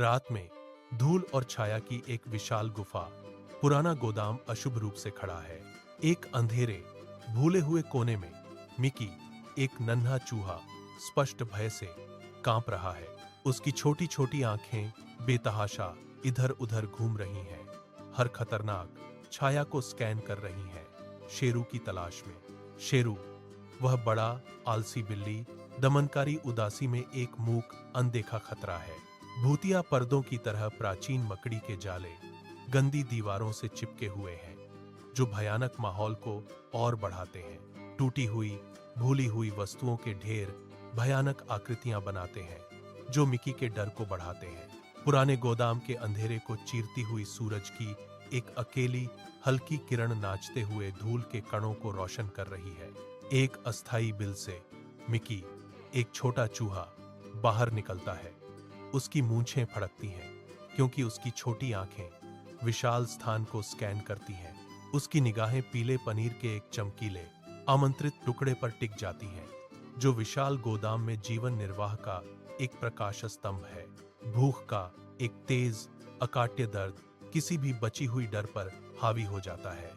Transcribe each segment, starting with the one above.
रात में धूल और छाया की एक विशाल गुफा, पुराना गोदाम अशुभ रूप से खड़ा है। एक अंधेरे भूले हुए कोने में मिकी, एक नन्हा चूहा, स्पष्ट भय से कांप रहा है। उसकी छोटी छोटी आंखें बेतहाशा इधर उधर घूम रही हैं, हर खतरनाक छाया को स्कैन कर रही हैं, शेरू की तलाश में। शेरू, वह बड़ा आलसी बिल्ली, दमनकारी उदासी में एक मूक अनदेखा खतरा है। भूतिया पर्दों की तरह प्राचीन मकड़ी के जाले गंदी दीवारों से चिपके हुए हैं, जो भयानक माहौल को और बढ़ाते हैं। टूटी हुई भूली हुई वस्तुओं के ढेर भयानक आकृतियां बनाते हैं, जो मिकी के डर को बढ़ाते हैं। पुराने गोदाम के अंधेरे को चीरती हुई सूरज की एक अकेली हल्की किरण नाचते हुए धूल के कणों को रोशन कर रही है। एक अस्थाई बिल से मिकी, एक छोटा चूहा, बाहर निकलता है। उसकी मूंछें फड़कती हैं, क्योंकि उसकी छोटी आंखें विशाल स्थान को स्कैन करती हैं। उसकी निगाहें पीले पनीर के एक चमकीले आमंत्रित टुकड़े पर टिक जाती हैं, जो विशाल गोदाम में जीवन निर्वाह का एक प्रकाश स्तंभ है। भूख का एक तेज अकाट्य दर्द किसी भी बची हुई डर पर हावी हो जाता है।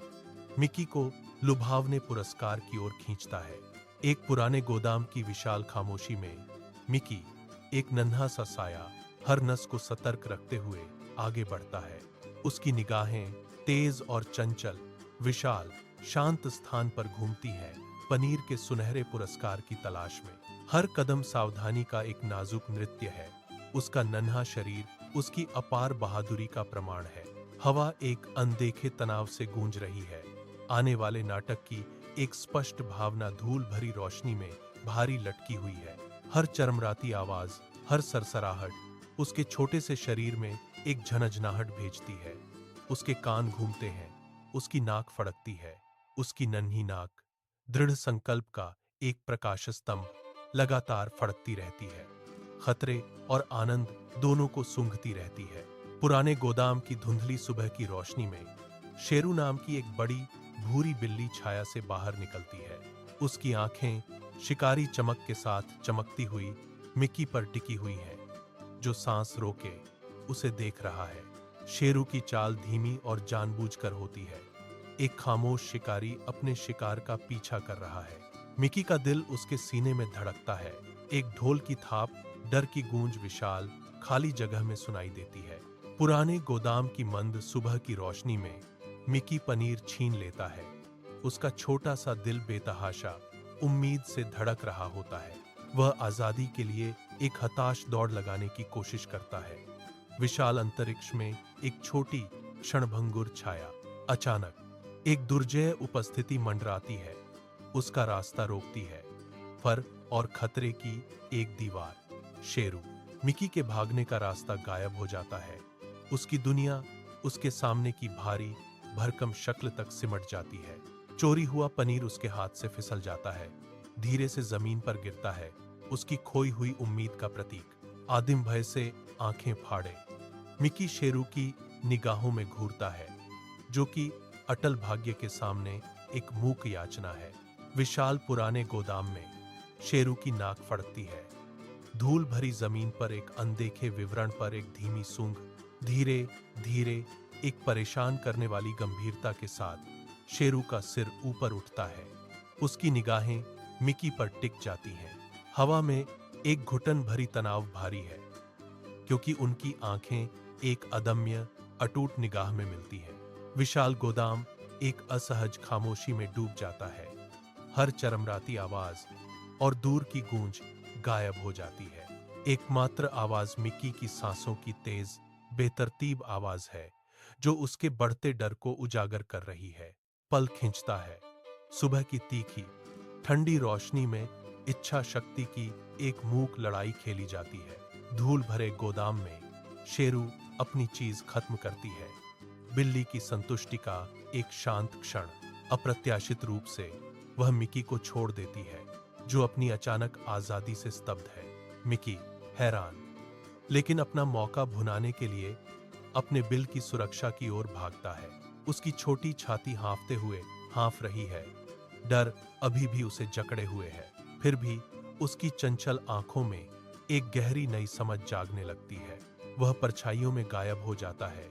मिकी को लुभावने पुरस्कार की ओर खींचता है। एक पुराने गोदाम की विशाल खामोशी में मिकी, एक नन्हा सा साया, हर नस को सतर्क रखते हुए आगे बढ़ता है। उसकी निगाहें तेज और चंचल विशाल शांत स्थान पर घूमती हैं, पनीर के सुनहरे पुरस्कार की तलाश में। हर कदम सावधानी का एक नाजुक नृत्य है। उसका नन्हा शरीर उसकी अपार बहादुरी का प्रमाण है। हवा एक अनदेखे तनाव से गूंज रही है। आने वाले नाटक की एक स्पष्ट भावना धूल भरी रोशनी में भारी लटकी हुई है। हर चरमराती आवाज, हर सरसराहट उसके छोटे से शरीर में एक झनझनाहट भेजती है। उसके कान घूमते हैं, उसकी नाक फड़कती है। उसकी नन्ही नाक दृढ़ संकल्प का एक प्रकाश स्तंभ लगातार फड़कती रहती है, खतरे और आनंद दोनों को सूंघती रहती है। पुराने गोदाम की धुंधली सुबह की रोशनी में शेरू नाम की एक बड़ी भूरी बिल्ली छाया से बाहर निकलती है। उसकी आंखें शिकारी चमक के साथ चमकती हुई मिकी पर टिकी हुई हैं, जो सांस रोके उसे देख रहा है। शेरू की चाल धीमी और जानबूझकर होती है। एक खामोश शिकारी अपने शिकार का पीछा कर रहा है। मिकी का दिल उसके सीने में धड़कता है। एक ढोल की थाप, डर की गूंज विशाल खाली जगह में सुनाई देती है। पुराने गोदाम की मंद सुबह की रोशनी में मिकी पनीर छीन लेता है। उसका छोटा सा दिल बेतहाशा उम्मीद से धड़क रहा होता है। वह आजादी के लिए एक हताश दौड़ लगाने की कोशिश करता है। विशाल अंतरिक्ष में एक छोटी क्षणभंगुर छाया, अचानक एक दुर्जय उपस्थिति मंडराती है, उसका रास्ता रोकती है। फर और खतरे की एक दीवार। शेरू, मिकी के भागने का रास्ता गायब हो जाता है। उसकी दुनिया उसके सामने की भारी भरकम शक्ल तक सिमट जाती है। चोरी हुआ पनीर उसके हाथ से फिसल जाता है, धीरे से जमीन पर गिरता है, उसकी खोई हुई उम्मीद का प्रतीक। आदिम भय से आंखें फाड़े मिकी शेरू की निगाहों में घूरता है, जो कि अटल भाग्य के सामने एक मूक याचना है। विशाल पुराने गोदाम में शेरू की नाक फड़कती है। धूल भरी जमीन पर एक अनदेखे विवरण पर एक धीमी सूंघ, धीरे धीरे एक परेशान करने वाली गंभीरता के साथ शेरू का सिर ऊपर उठता है। उसकी निगाहें मिकी पर टिक जाती हैं। हवा में एक घुटन भरी तनाव भारी है, क्योंकि उनकी आंखें एक अदम्य अटूट निगाह में मिलती हैं। विशाल गोदाम एक असहज खामोशी में डूब जाता है। हर चरमराती आवाज और दूर की गूंज गायब हो जाती है। एकमात्र आवाज मिकी की सांसों की तेज बेतरतीब आवाज है, जो उसके बढ़ते डर को उजागर कर रही है। पल खींचता है। सुबह की तीखी ठंडी रोशनी में इच्छा शक्ति की एक मूक लड़ाई खेली जाती है। धूल भरे गोदाम में शेरू अपनी चीज खत्म करती है। बिल्ली की संतुष्टि का एक शांत क्षण, अप्रत्याशित रूप से वह मिकी को छोड़ देती है, जो अपनी अचानक आजादी से स्तब्ध है। मिकी हैरान, लेकिन अपना मौका भुनाने के लिए अपने बिल की सुरक्षा की ओर भागता है। उसकी छोटी छाती हाँफ रही है। डर अभी भी उसे जकड़े हुए है। फिर भी उसकी चंचल आंखों में एक गहरी नई समझ जागने लगती है। वह परछाइयों में गायब हो जाता है,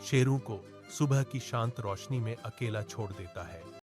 शेरों को सुबह की शांत रोशनी में अकेला छोड़ देता है।